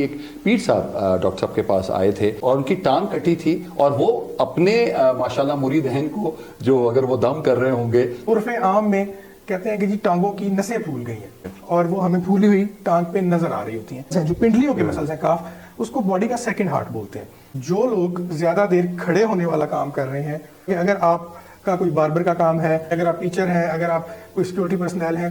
ایک پیر صاحب ڈاکٹر صاحب کے پاس آئے تھے اور ان کی ٹانگ کٹی تھی اور وہ اپنے ماشاءاللہ مرید ہیں کو جو اگر وہ دم کر رہے ہوں گے عرف عام میں کہتے ہیں کہ جی ٹانگوں کی نسیں پھول گئی ہیں اور وہ ہمیں پھولی ہوئی ٹانگ پہ نظر آ رہی ہوتی ہیں. جو پنڈلیوں کے مسلز ہیں کاف اس کو باڈی کا سیکنڈ ہارٹ بولتے ہیں. جو لوگ زیادہ دیر کھڑے ہونے والا کام کر رہے ہیں کہ اگر آپ کا کوئی باربر کا کام ہے, اگر آپ ٹیچر ہیں, اگر آپ کوئی سیکورٹی پرسنل ہیں,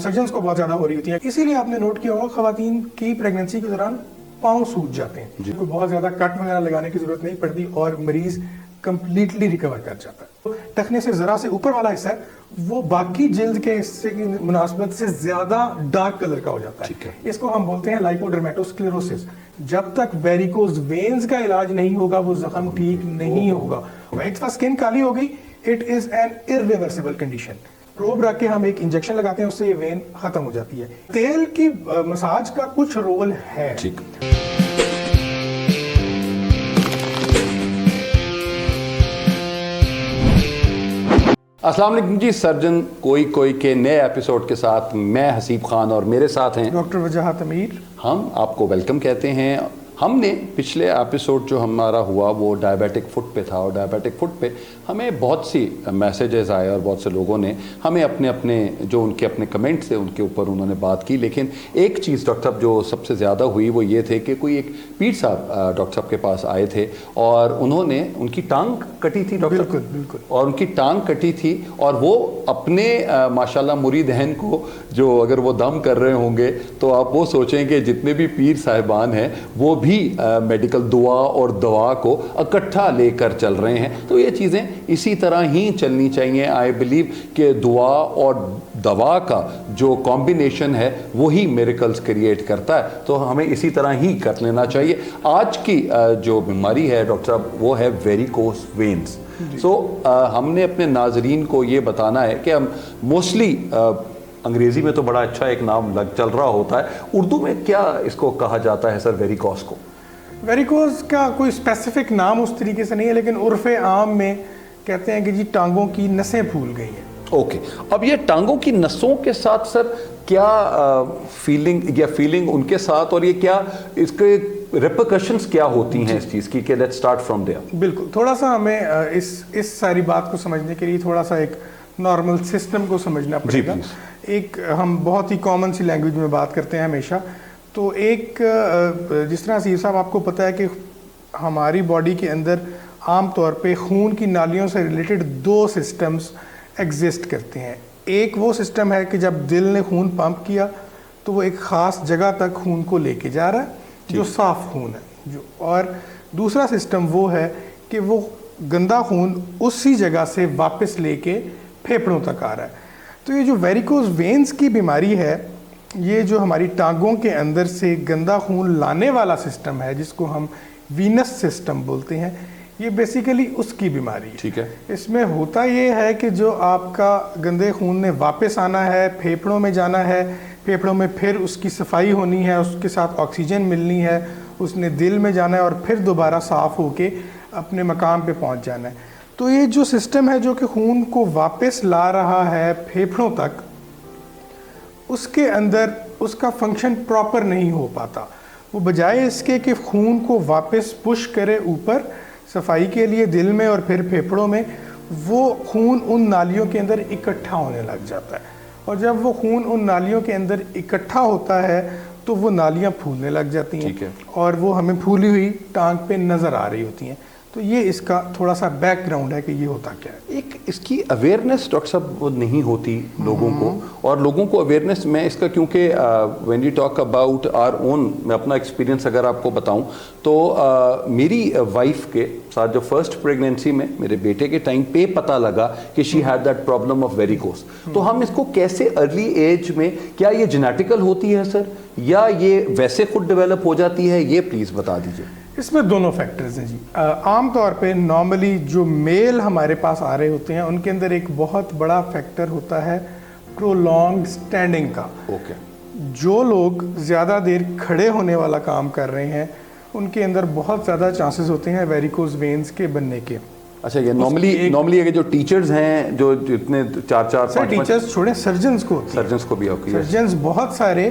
سرجنز کو بہت زیادہ ہو رہی ہوتی ہے. اسی لیے آپ نے نوٹ کیا ہوگا خواتین کی پریگننسی کے دوران پاؤں سوج جاتے ہیں جی. کوئی بہت زیادہ کٹ وغیرہ لگانے کی ضرورت نہیں پڑتی اور مریض کمپلیٹلی ریکور کر جاتا ہے. ٹخنے سے ذرا سے اوپر والا حصہ ہے وہ باقی جلد کے حصے کی مناسبت سے زیادہ ڈارک کلر کا ہو جاتا ہے. اس کو ہم بولتے ہیں لائپوڈرمیٹوسکلیروسس. جب تک ویریکوز وینز کا علاج نہیں ہوگا وہ زخم ٹھیک نہیں ہوگا. ایک دفعہ سکن کالی ہو گئی, it is an irreversible condition. Probe رکھ کے ہم ایک انجیکشن لگاتے ہیں, اس سے یہ وین ختم ہو جاتی ہے. تیل کی مساج کا کچھ رول ہے. السلام علیکم جی. سرجن کوئی کے نئے ایپیسوڈ کے ساتھ میں حسیب خان اور میرے ساتھ ہیں ڈاکٹر وجاہت امیر. ہم آپ کو ویلکم کہتے ہیں. ہم نے پچھلے ایپیسوڈ جو ہمارا ہوا وہ ڈائبیٹک فٹ پہ تھا اور ڈائبیٹک فٹ پہ ہمیں بہت سی میسیجز آئے اور بہت سے لوگوں نے ہمیں اپنے جو ان کے اپنے کمنٹس تھے ان کے اوپر انہوں نے بات کی. لیکن ایک چیز ڈاکٹر صاحب جو سب سے زیادہ ہوئی وہ یہ تھے کہ کوئی ایک پیر صاحب ڈاکٹر صاحب کے پاس آئے تھے اور انہوں نے ان کی ٹانگ کٹی تھی ڈاکٹر. بالکل. اور ان کی ٹانگ کٹی تھی اور وہ اپنے ماشاءاللہ مرید ہیں کو جو اگر وہ دم کر رہے ہوں گے تو آپ وہ سوچیں کہ جتنے بھی پیر صاحبان ہیں وہ بھی میڈیکل دعا اور دوا کو اکٹھا لے کر چل رہے ہیں. تو یہ چیزیں اسی طرح ہی چلنی چاہیے. آئی بلیو کہ دعا اور دوا کا جو کمبینیشن ہے وہی میریکلز کریٹ کرتا ہے, تو ہمیں اسی طرح ہی کر لینا چاہیے. آج کی جو بیماری ہے ڈاکٹر صاحب وہ ہے ویریکوس وینز. ہم نے اپنے ناظرین کو یہ بتانا ہے کہ ہم موسٹلی انگریزی میں تو بڑا اچھا ایک نام چل رہا ہوتا ہے, اردو میں کیا اس کو کہا جاتا ہے سر ویریکوس کو؟ ویریکوز کا کوئی اسپیسیفک نام اس طریقے سے نہیں ہے, لیکن عرف عام میں کہتے ہیں کہ جی ٹانگوں کی نسیں پھول گئی ہیں. اوکے. اب یہ ٹانگوں کی نسوں کے ساتھ سر کیا فیلنگ ان کے ساتھ, اور یہ کیا اس کے ریپرکشنز کیا ہوتی ہیں اس چیز کی, کہ لیٹس سٹارٹ فرام دیئر. بالکل. تھوڑا سا ہمیں اس ساری بات کو سمجھنے کے لیے تھوڑا سا ایک نارمل سسٹم کو سمجھنا پڑے گا. ایک ہم بہت ہی کامن سی لینگویج میں بات کرتے ہیں ہمیشہ. تو ایک جس طرح سیر صاحب آپ کو پتہ ہے کہ ہماری باڈی کے اندر عام طور پہ خون کی نالیوں سے ریلیٹڈ دو سسٹمز ایگزسٹ کرتے ہیں. ایک وہ سسٹم ہے کہ جب دل نے خون پمپ کیا تو وہ ایک خاص جگہ تک خون کو لے کے جا رہا ہے جو صاف خون ہے, اور دوسرا سسٹم وہ ہے کہ وہ گندا خون اسی جگہ سے واپس لے کے پھیپھڑوں تک آ رہا ہے. تو یہ جو ویریکوز وینز کی بیماری ہے یہ جو ہماری ٹانگوں کے اندر سے گندا خون لانے والا سسٹم ہے جس کو ہم وینس سسٹم بولتے ہیں, یہ بیسیکلی اس کی بیماری ہے. ٹھیک ہے. اس میں ہوتا یہ ہے کہ جو آپ کا گندے خون نے واپس آنا ہے, پھیپھڑوں میں جانا ہے, پھیپھڑوں میں پھر اس کی صفائی ہونی ہے, اس کے ساتھ آکسیجن ملنی ہے, اس نے دل میں جانا ہے اور پھر دوبارہ صاف ہو کے اپنے مقام پہ پہنچ جانا ہے. تو یہ جو سسٹم ہے جو کہ خون کو واپس لا رہا ہے پھیپھڑوں تک, اس کے اندر اس کا فنکشن پراپر نہیں ہو پاتا. وہ بجائے اس کے کہ خون کو واپس پش کرے اوپر صفائی کے لیے دل میں اور پھر پھیپھڑوں میں, وہ خون ان نالیوں کے اندر اکٹھا ہونے لگ جاتا ہے. اور جب وہ خون ان نالیوں کے اندر اکٹھا ہوتا ہے تو وہ نالیاں پھولنے لگ جاتی ہیں اور وہ ہمیں پھولی ہوئی ٹانگ پہ نظر آ رہی ہوتی ہیں. تو یہ اس کا تھوڑا سا بیک گراؤنڈ ہے کہ یہ ہوتا کیا ہے. ایک اس کی اویئرنیس ڈاکٹر صاحب وہ نہیں ہوتی لوگوں کو, اور لوگوں کو اویئرنیس میں اس کا, کیونکہ when you talk about our own, میں اپنا ایکسپیرینس اگر آپ کو بتاؤں تو میری وائف کے ساتھ جو فرسٹ پریگنینسی میں میرے بیٹے کے ٹائم پہ پتہ لگا کہ she had that problem of varicose. تو ہم اس کو کیسے ارلی ایج میں, کیا یہ جینیٹیکل ہوتی ہے سر یا یہ ویسے خود ڈیولپ ہو جاتی ہے, یہ پلیز بتا دیجیے. اس میں دونوں فیکٹرز ہیں جی. عام طور پہ نارملی جو میل ہمارے پاس آ رہے ہوتے ہیں ان کے اندر ایک بہت بڑا فیکٹر ہوتا ہے پرولونگڈ سٹینڈنگ کا. اوکے. جو لوگ زیادہ دیر کھڑے ہونے والا کام کر رہے ہیں ان کے اندر بہت زیادہ چانسز ہوتے ہیں ویریکوز وینز کے بننے کے. اچھا, یہ نارملی اگر جو ٹیچرز ہیں جو اتنے 4-4 ٹیچرز چھوڑیں, سرجنز کو بھی ہوتی ہے. سرجنز بہت سارے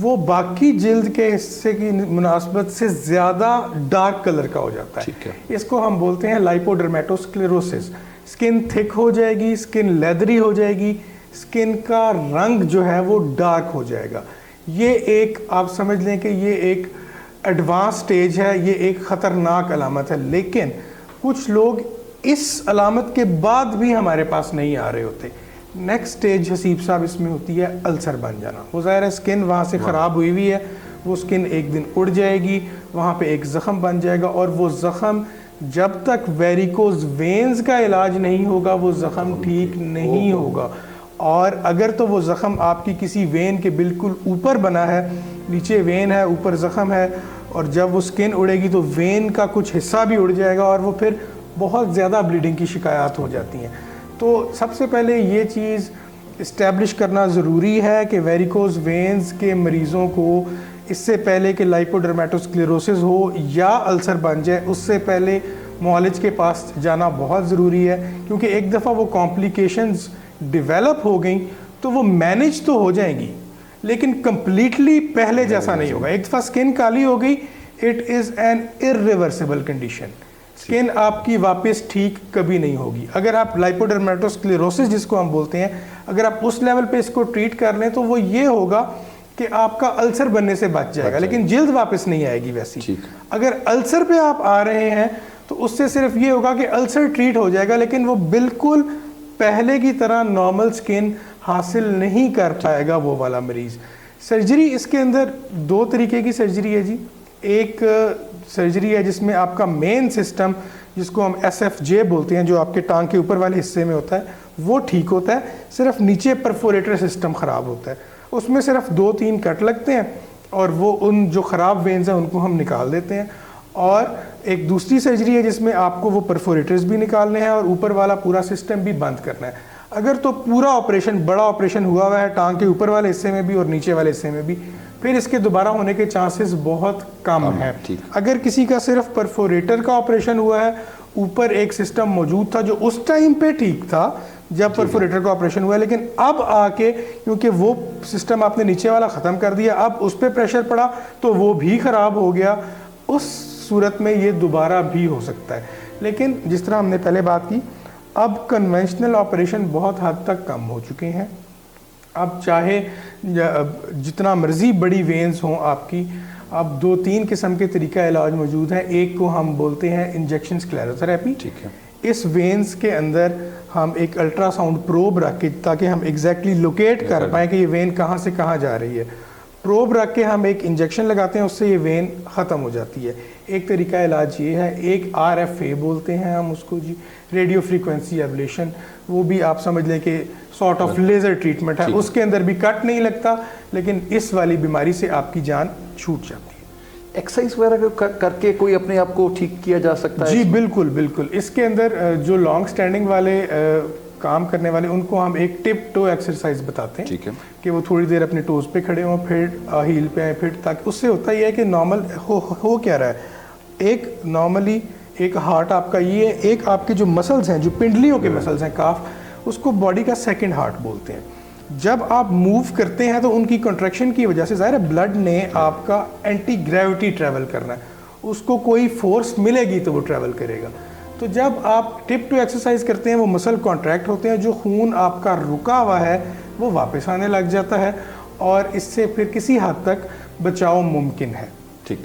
وہ باقی جلد کے حصے کی مناسبت سے زیادہ ڈارک کلر کا ہو جاتا ٹھیک ہے. ہے. اس کو ہم بولتے ہیں لائپوڈرمیٹوسکلیروسس. اسکن تھک ہو جائے گی, اسکن لیدری ہو جائے گی, اسکن کا رنگ جو ہے وہ ڈارک ہو جائے گا. یہ ایک آپ سمجھ لیں کہ یہ ایک ایڈوانس سٹیج ہے, یہ ایک خطرناک علامت ہے. لیکن کچھ لوگ اس علامت کے بعد بھی ہمارے پاس نہیں آ رہے ہوتے. نیکسٹ سٹیج حسیب صاحب اس میں ہوتی ہے السر بن جانا. وہ ظاہر ہے اسکن وہاں سے خراب ہوئی ہوئی ہے, وہ اسکن ایک دن اڑ جائے گی, وہاں پہ ایک زخم بن جائے گا, اور وہ زخم جب تک ویریکوز وینز کا علاج نہیں ہوگا وہ زخم ٹھیک نہیں ہوگا. اور اگر تو وہ زخم آپ کی کسی وین کے بالکل اوپر بنا ہے, نیچے وین ہے اوپر زخم ہے, اور جب وہ اسکن اڑے گی تو وین کا کچھ حصہ بھی اڑ جائے گا, اور وہ پھر بہت زیادہ بلیڈنگ کی شکایات ہو جاتی ہیں. تو سب سے پہلے یہ چیز اسٹیبلش کرنا ضروری ہے کہ ویریکوز وینز کے مریضوں کو اس سے پہلے کہ لائپوڈرمیٹوسکلیروسس ہو یا السر بن جائے, اس سے پہلے معالج کے پاس جانا بہت ضروری ہے. کیونکہ ایک دفعہ وہ کمپلیکیشنز ڈیولپ ہو گئیں تو وہ مینیج تو ہو جائیں گی, لیکن کمپلیٹلی پہلے جیسا نہیں ہوگا. ایک دفعہ اسکن کالی ہو گئی, it is an irreversible condition. Skin آپ کی واپس ٹھیک کبھی نہیں ہوگی. اگر آپ لائپوڈرمیٹوسکلیروسس جس کو ہم بولتے ہیں, اگر آپ اس لیول پہ اس کو ٹریٹ کر لیں تو وہ یہ ہوگا کہ آپ کا السر بننے سے بچ جائے گا, لیکن جلد واپس نہیں آئے گی ویسی. اگر السر پہ آپ آ رہے ہیں تو اس سے صرف یہ ہوگا کہ السر ٹریٹ ہو جائے گا, لیکن وہ بالکل پہلے کی طرح نارمل سکن حاصل نہیں کر پائے گا وہ والا مریض. سرجری اس کے اندر دو طریقے کی سرجری ہے جی. ایک سرجری ہے جس میں آپ کا مین سسٹم جس کو ہم SFJ بولتے ہیں, جو آپ کے ٹانگ کے اوپر والے حصے میں ہوتا ہے, وہ ٹھیک ہوتا ہے. صرف نیچے پرفوریٹر سسٹم خراب ہوتا ہے. اس میں صرف 2-3 کٹ لگتے ہیں اور وہ ان جو خراب وینز ہیں ان کو ہم نکال دیتے ہیں. اور ایک دوسری سرجری ہے جس میں آپ کو وہ پرفوریٹرز بھی نکالنے ہیں اور اوپر والا پورا سسٹم بھی بند کرنا ہے. اگر تو پورا آپریشن, بڑا آپریشن ہوا ہوا ہے ٹانگ کے اوپر والے حصے میں بھی اور نیچے والے حصے میں بھی, پھر اس کے دوبارہ ہونے کے چانسز بہت کم ہیں. اگر کسی کا صرف پرفوریٹر کا آپریشن ہوا ہے, اوپر ایک سسٹم موجود تھا جو اس ٹائم پہ ٹھیک تھا جب پرفوریٹر کا آپریشن ہوا ہے, لیکن اب آ کے کیونکہ وہ سسٹم آپ نے نیچے والا ختم کر دیا, اب اس پہ پریشر پڑا تو وہ بھی خراب ہو گیا, اس صورت میں یہ دوبارہ بھی ہو سکتا ہے. لیکن جس طرح ہم نے پہلے بات کی, اب کنونشنل آپریشن بہت حد تک کم ہو چکے ہیں. اب چاہے جتنا مرضی بڑی وینز ہوں آپ کی, اب 2-3 قسم کے طریقہ علاج موجود ہیں. ایک کو ہم بولتے ہیں انجیکشن سکلیروتھراپی. ٹھیک ہے. اس وینز کے اندر ہم ایک الٹرا ساؤنڈ پروب رکھ کے, تاکہ ہم ایگزیکٹلی لوکیٹ کر پائیں کہ یہ وین کہاں سے کہاں جا رہی ہے, پروب رکھ کے ہم ایک انجیکشن لگاتے ہیں, اس سے یہ وین ختم ہو جاتی ہے. ایک طریقہ علاج یہ ہے, ایک RFA بولتے ہیں ہم اس کو جی, ریڈیو فریکوینسی ایبلیشن. وہ بھی آپ سمجھ لیں کہ سارٹ آف لیزر ٹریٹمنٹ ہے. اس کے اندر بھی کٹ نہیں لگتا, لیکن اس والی بیماری سے آپ کی جان چھوٹ جاتی ہے. ایکسرسائز وغیرہ کر کے کوئی اپنے آپ کو ٹھیک کیا جا سکتا ہے؟ جی بالکل بالکل. اس کے اندر جو لانگ سٹینڈنگ والے کام کرنے والے, ان کو ہم ایک ٹپ ٹو ایکسرسائز بتاتے ہیں. ٹھیک ہے. کہ وہ تھوڑی دیر اپنے ٹوز پہ کھڑے ہوں, پھر ہیل پہ آئیں, پھر تاکہ اس سے ہوتا یہ ہے کہ نارمل ہو کیا رہا ہے. ایک نارملی ایک ہارٹ آپ کا یہ ہے, ایک آپ کے جو مسلز ہیں, جو پنڈلیوں کے مسلز ہیں کاف, اس کو باڈی کا سیکنڈ ہارٹ بولتے ہیں. جب آپ موو کرتے ہیں تو ان کی کنٹریکشن کی وجہ سے ظاہر ہے بلڈ نے آپ کا اینٹی گریوٹی ٹریول کرنا ہے, اس کو کوئی فورس ملے گی تو وہ ٹریول کرے گا. تو جب آپ ٹپ ٹو ایکسرسائز کرتے ہیں, وہ مسل کانٹریکٹ ہوتے ہیں, جو خون آپ کا رکا ہوا ہے وہ واپس آنے لگ جاتا ہے, اور اس سے پھر کسی حد تک بچاؤ ممکن ہے. ٹھیک.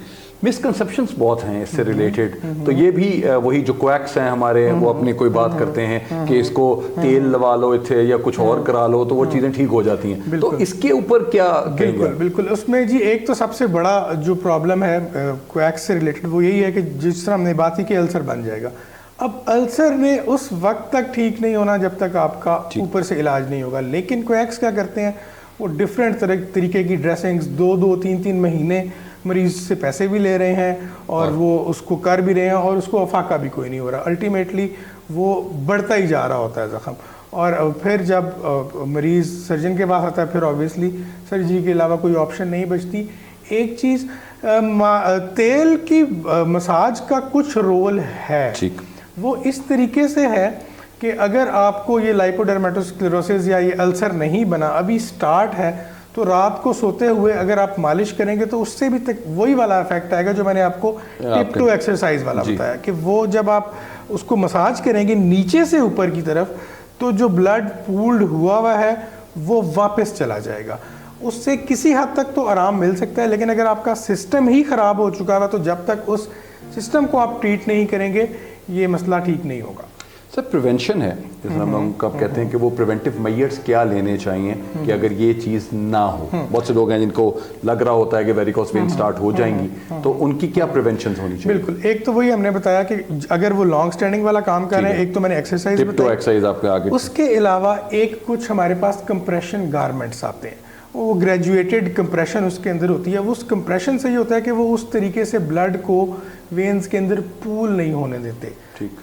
مسکنسیپشنس بہت ہیں اس سے ریلیٹڈ, تو یہ بھی وہی جو کویکس ہیں ہمارے, وہ اپنی کوئی بات کرتے ہیں کہ اس کو تیل لوا لو اتھے یا کچھ اور کرا لو تو وہ چیزیں ٹھیک ہو جاتی ہیں. تو اس کے اوپر کیا کہیں گے؟ بالکل. اس میں جی ایک تو سب سے بڑا جو پرابلم ہے کویکس سے ریلیٹڈ وہ یہی ہے کہ جس طرح ہم نے بات کی کہ السر بن جائے گا. اب السر نے اس وقت تک ٹھیک نہیں ہونا جب تک آپ کا اوپر سے علاج نہیں ہوگا. لیکن کویکس کیا کرتے ہیں, وہ ڈفرینٹ طریقے کی ڈریسنگز 2-3 مہینے مریض سے پیسے بھی لے رہے ہیں, اور وہ اس کو کر بھی رہے ہیں, اور اس کو افاقہ بھی کوئی نہیں ہو رہا. الٹیمیٹلی وہ بڑھتا ہی جا رہا ہوتا ہے زخم. اور پھر جب مریض سرجن کے پاس آتا ہے, پھر آبویسلی سرجری کے علاوہ کوئی آپشن نہیں بچتی. ایک چیز, تیل کی مساج کا کچھ رول ہے. وہ اس طریقے سے ہے کہ اگر آپ کو یہ لائپوڈرمیٹوسکلیروسس یا یہ السر نہیں بنا, ابھی سٹارٹ ہے, تو تو رات کو سوتے ہوئے اگر آپ مالش کریں گے تو اس سے بھی تک وہی والا افیکٹ آئے گا جو میں نے آپ کو ٹپ ٹو ایکسرسائز والا بتایا کہ وہ جب آپ اس کو مساج کریں گے نیچے سے اوپر کی طرف تو جو بلڈ پولڈ ہوا ہے وہ واپس چلا جائے گا. اس سے کسی حد تک تو آرام مل سکتا ہے, لیکن اگر آپ کا سسٹم ہی خراب ہو چکا ہے تو جب تک اس سسٹم کو آپ ٹریٹ نہیں کریں گے یہ مسئلہ ٹھیک نہیں ہوگا. سر پریونشن ہے, جس طرح ہم کب کہتے ہیں کہ وہ پریونٹیو میئرز کیا لینے چاہیے کہ اگر یہ چیز نہ ہو. بہت سے لوگ ہیں جن کو لگ رہا ہوتا ہے کہ ویریکوس وین سٹارٹ ہو جائیں گی, تو ان کی کیا پریونشنز ہونی چاہیے؟ بالکل, ایک تو وہی ہم نے بتایا کہ اگر وہ لانگ سٹینڈنگ والا کام کر رہے ہیں, ایک تو میں نے ایکسرسائز بتائی, آپ کے آگے اس کے علاوہ ایک کچھ ہمارے پاس کمپریشن گارمنٹس آتے ہیں, وہ گریجویٹڈ کمپریشن اس کے اندر ہوتی ہے. وہ اس کمپریشن سے یہ ہوتا ہے کہ وہ اس طریقے سے بلڈ کو وینز کے اندر پول نہیں ہونے دیتے.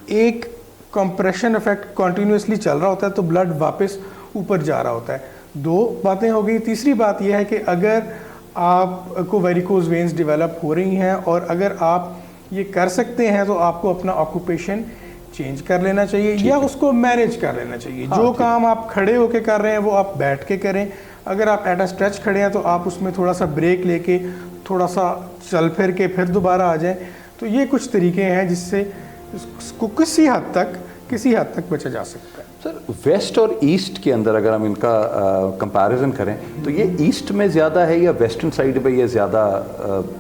ایک کمپریشن افیکٹ کنٹینیوسلی چل رہا ہوتا ہے تو بلڈ واپس اوپر جا رہا ہوتا ہے. دو باتیں ہو گئی. تیسری بات یہ ہے کہ اگر آپ کو ویریکوز وینز ڈیولپ ہو رہی ہیں اور اگر آپ یہ کر سکتے ہیں تو آپ کو اپنا آکوپیشن چینج کر لینا چاہیے یا اس کو مینیج کر لینا چاہیے. جو کام آپ کھڑے ہو کے کر رہے ہیں وہ آپ بیٹھ کے کریں. اگر آپ ایٹ اے اسٹریچ کھڑے ہیں تو آپ اس میں تھوڑا سا بریک لے کے تھوڑا سا چل پھر کے پھر دوبارہ آ جائیں. تو یہ کچھ طریقے ہیں جس سے اس کو کسی حد تک بچا جا سکتا ہے. سر ویسٹ اور ایسٹ کے اندر اگر ہم ان کا کمپیریزن کریں تو یہ ایسٹ میں زیادہ ہے یا ویسٹرن سائڈ پہ یہ زیادہ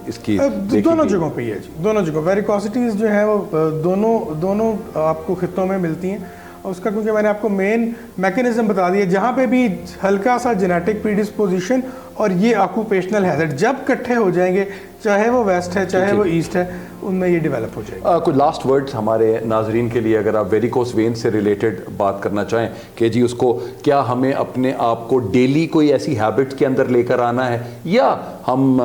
اس کی دونوں جگہوں پہ ہی ہے جی, دونوں جگہوں. ویریکوسٹیز جو ہیں وہ دونوں آپ کو خطوں میں ملتی ہیں. اور اس کا کیونکہ میں نے آپ کو مین میکینزم بتا دیا, جہاں پہ بھی ہلکا سا جینیٹک پریڈسپوزیشن اور یہ آکوپیشنل ہیزرڈ جب کٹھے ہو جائیں گے, چاہے وہ ویسٹ ہے چاہے وہ ایسٹ ہے, ان میں یہ ڈیولپ ہو جائے گا. کوئی لاسٹ ورڈز ہمارے ناظرین کے لیے اگر آپ ویریکوس وین سے ریلیٹڈ بات کرنا چاہیں کہ جی اس کو کیا ہمیں اپنے آپ کو ڈیلی کوئی ایسی ہیبٹ کے اندر لے کر آنا ہے یا ہم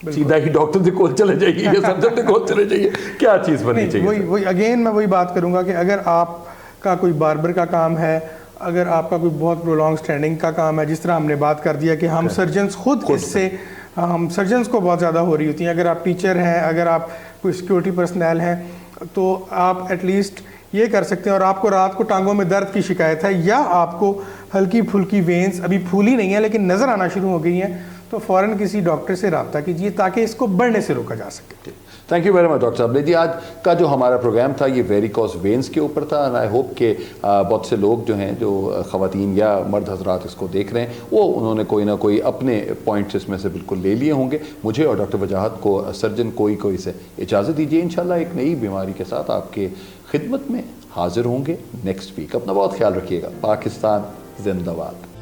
سیدھا ہی ڈاکٹر کے کول چلے جائیے یا سرجن کے کول چلے جائیے, کیا چیز بننی چاہیے؟ وہی اگین میں وہی بات کروں گا کہ اگر آپ کا کوئی باربر کا کام ہے, اگر آپ کا کوئی بہت پرولونگ سٹینڈنگ کا کام ہے, جس طرح ہم نے بات کر دیا کہ ہم سرجنز خود اس سے ہم سرجنز کو بہت زیادہ ہو رہی ہوتی ہیں. اگر آپ ٹیچر ہیں, اگر آپ کوئی سیکورٹی پرسنل ہیں, تو آپ ایٹ لیسٹ یہ کر سکتے ہیں. اور آپ کو رات کو ٹانگوں میں درد کی شکایت ہے یا آپ کو ہلکی پھلکی وینز ابھی پھولی نہیں ہیں لیکن نظر آنا شروع ہو گئی ہیں, تو فوراً کسی ڈاکٹر سے رابطہ کیجیے تاکہ اس کو بڑھنے سے روکا جا سکے. Thank you very much doctor صاحب. جی آج کا جو ہمارا پروگرام تھا یہ ویریکوس وینز کے اوپر تھا, اینڈ آئی ہوپ کہ بہت سے لوگ جو ہیں, جو خواتین یا مرد حضرات اس کو دیکھ رہے ہیں, وہ انہوں نے کوئی نہ کوئی اپنے پوائنٹس اس میں سے بالکل لے لیے ہوں گے. مجھے اور ڈاکٹر وجاہت کو سرجن کوئی سے اجازت دیجیے. انشاءاللہ ایک نئی بیماری کے ساتھ آپ کے خدمت میں حاضر ہوں گے نیکسٹ ویک. اپنا بہت خیال رکھیے گا. پاکستان زندہ باد.